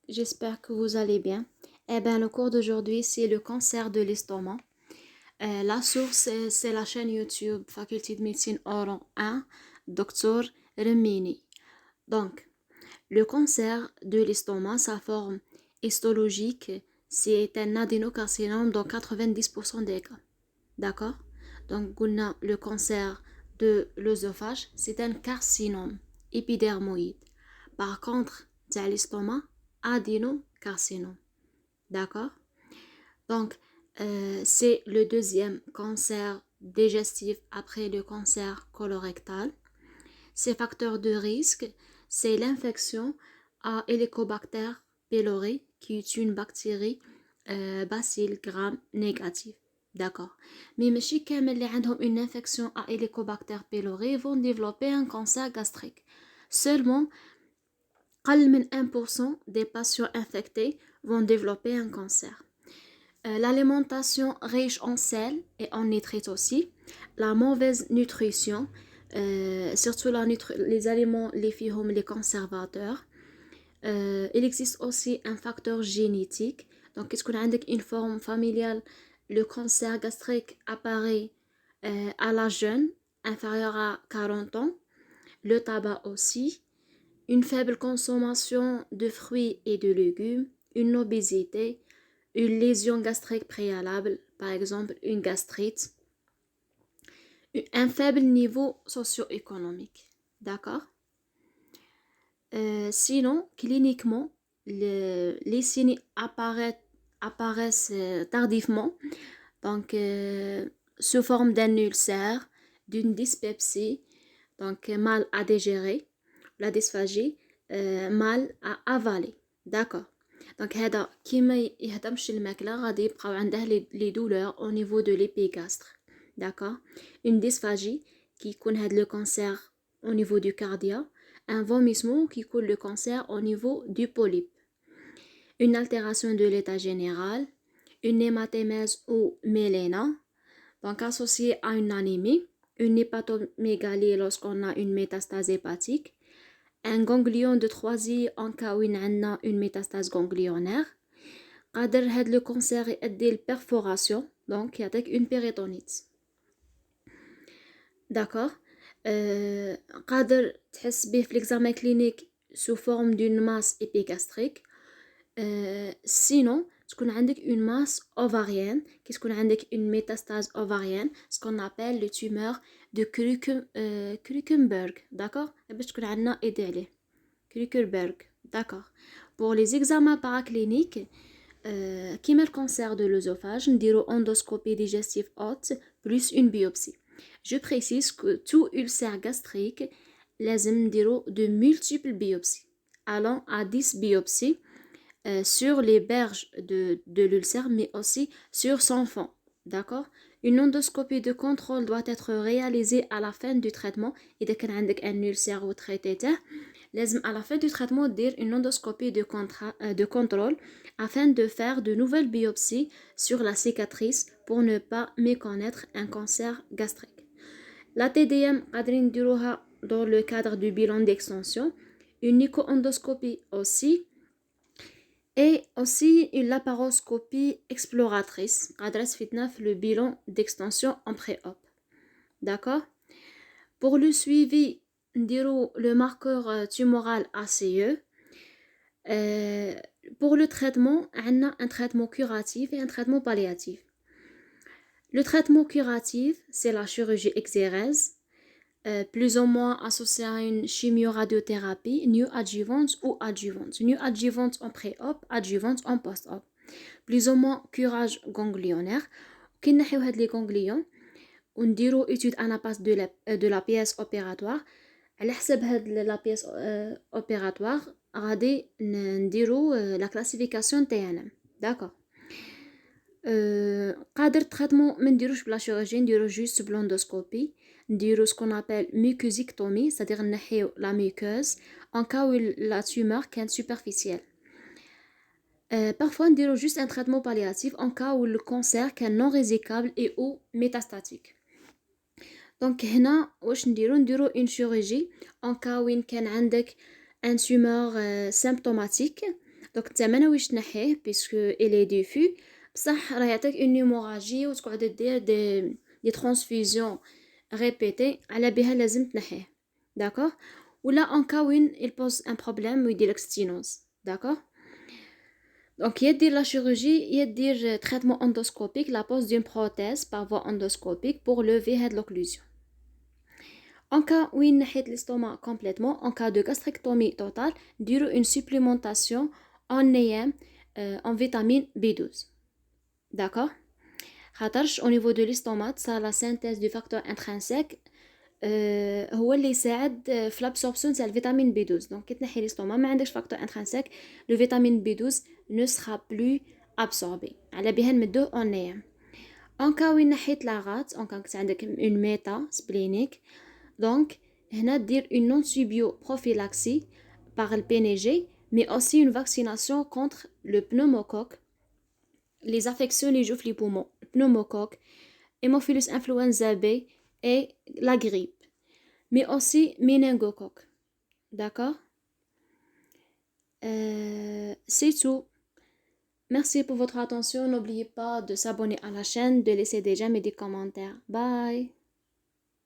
j'espère que vous allez bien. Eh bien, le cours d'aujourd'hui, c'est le cancer de l'estomac. La source, c'est la chaîne YouTube Faculté de médecine Oran 1, Dr Remini. Donc, le cancer de l'estomac, sa forme histologique, c'est un adénocarcinome dans 90% des cas. D'accord? Donc, on a le cancer de l'œsophage, c'est un carcinome épidermoïde. Par contre, c'est l'estomac, adénocarcinome. D'accord? Donc, c'est le deuxième cancer digestif après le cancer colorectal. Ces facteurs de risque, c'est l'infection à Helicobacter pylori, qui est une bactérie bacille gram négative. D'accord. Mais ماشي كامل اللي عندهم une infection à Helicobacter pylori vont développer un cancer gastrique. Seulement قل من 1% des patients infectés vont développer un cancer. L'alimentation riche en sel et en nitrites aussi, la mauvaise nutrition, surtout les aliments les conservateurs. Il existe aussi un facteur génétique. Donc, qu'est-ce qu'on a avec une forme familiale? Le cancer gastrique apparaît à l'âge jeune, inférieur à 40 ans. Le tabac aussi. Une faible consommation de fruits et de légumes, une obésité, une lésion gastrique préalable, par exemple une gastrite, un faible niveau socio-économique. D'accord? Sinon, cliniquement, les signes apparaissent tardivement, donc sous forme d'un ulcère, d'une dyspepsie, donc mal à digérer, la dysphagie, mal à avaler. D'accord. Donc هذا كيما يهضمش الماكلة غادي يبقاو عنده les douleurs au niveau de l'épigastre. D'accord. Une dysphagie qui يكون هاد le cancer au niveau du cardia, un vomissement qui coule le cancer au niveau du polype, une altération de l'état général, une hématémèse ou méléna, donc associée à une anémie, une hépatomégalie lorsqu'on a une métastase hépatique, un ganglion de Troisi en cas où on a une métastase ganglionnaire. قادر هاد le cancer يؤدي الperforation, donc يعطيك une péritonite. D'accord. قادر تحس به في l'examen clinique sous forme d'une masse épigastrique. Sinon تكون عندك une masse ovarienne كي تكون عندك une métastase ovarienne, ce qu'on appelle le tumeur de Krukenberg. D'accord. باش تكون عندنا aidé عليه Krukenberg. D'accord. Pour les examens paracliniques, كيما le cancer de l'œsophage, نديرو endoscopie digestive haute plus une biopsie. Je précise que tout ulcère gastrique لازم نديرو de multiples biopsies allant à 10 biopsies sur les berges de l'ulcère, mais aussi sur son fond. D'accord? Une endoscopie de contrôle doit être réalisée à la fin du traitement. إذا كان عندك un ulcère ou traité لازم à la fin du traitement dire une endoscopie de contrôle afin de faire de nouvelles biopsies sur la cicatrice pour ne pas méconnaître un cancer gastrique. La TDM قادرين نديروها dans le cadre du bilan d'extension, une écho-endoscopie aussi, et aussi une laparoscopie exploratrice قادرة تفيدنا في le bilan d'extension en pré-op. D'accord? Pour le suivi نديرو le marqueur tumoral ACE. Pour le traitement, on a un traitement curatif et un traitement palliatif. Le traitement curatif, c'est la chirurgie exérèse, plus ou moins associée à une chimio-radiothérapie, néoadjuvante ou adjuvante. Néoadjuvante en pré-op, adjuvante en post-op. Plus ou moins curage ganglionnaire. كي نحيو هاد لي ganglions ونديرو étude anapace de la pièce opératoire. على حسب هاد la pièce opératoire غادي نديرو la classification TNM. D'accord. قادر تريتمون ما نديروش بلا شيروجي, نديرو juste blondoscopie, نديرو ce qu'on appelle mucosectomie, c'est-à-dire نحيو la muqueuse en cas où la tumeur كانت superficielle. Parfois نديرو juste un traitement palliatif en cas où le cancer كان non résicable et ou métastatique. Donc هنا واش نديرو une chirurgie en cas où كان عندك un tumeur symptomatique. دونك انت ما ناويش تنحيه بيسكو الي ديفو، بصح راه يعطيك اون نيموراجي وتقعد دير دي ترانسفوزيون ريبيتي، على بها لازم تنحيه. داكوغ. ولا ان كا وين il pose un problème ويديرلك ستينوز. داكوغ. دونك يا دير لا شيروجي يا دير تريتمون اندوسكوبيك، لا بوز دون بروتيز بار فوا اندوسكوبيك بور لوفي هاد لوكلوزيون. En cas où il نحيت l'estomac complètement, en cas de gastrectomie totale, ديروا une supplémentation en EM, en vitamine B12. D'accord? خاطرش au niveau de l'estomac, ça la synthèse du facteur intrinsèque هو اللي يساعد في l'absorption تاع الفيتامين B12. Donc كي تنحي l'estomac ما عندكش facteur intrinsèque, le vitamine B12 ne sera plus absorbé. على بها نمدوه en EM. En cas où il نحيت la rate, en cas que عندك une méta splénique, donc هنا دير une antibio-prophylaxie par le PNG, mais aussi une vaccination contre le pneumocoque, les affections les joues les poumons, pneumocoque, Haemophilus influenza B et la grippe, mais aussi méningocoque. D'accord? C'est tout. Merci pour votre attention. N'oubliez pas de s'abonner à la chaîne, de laisser des j'aime et des commentaires. Bye!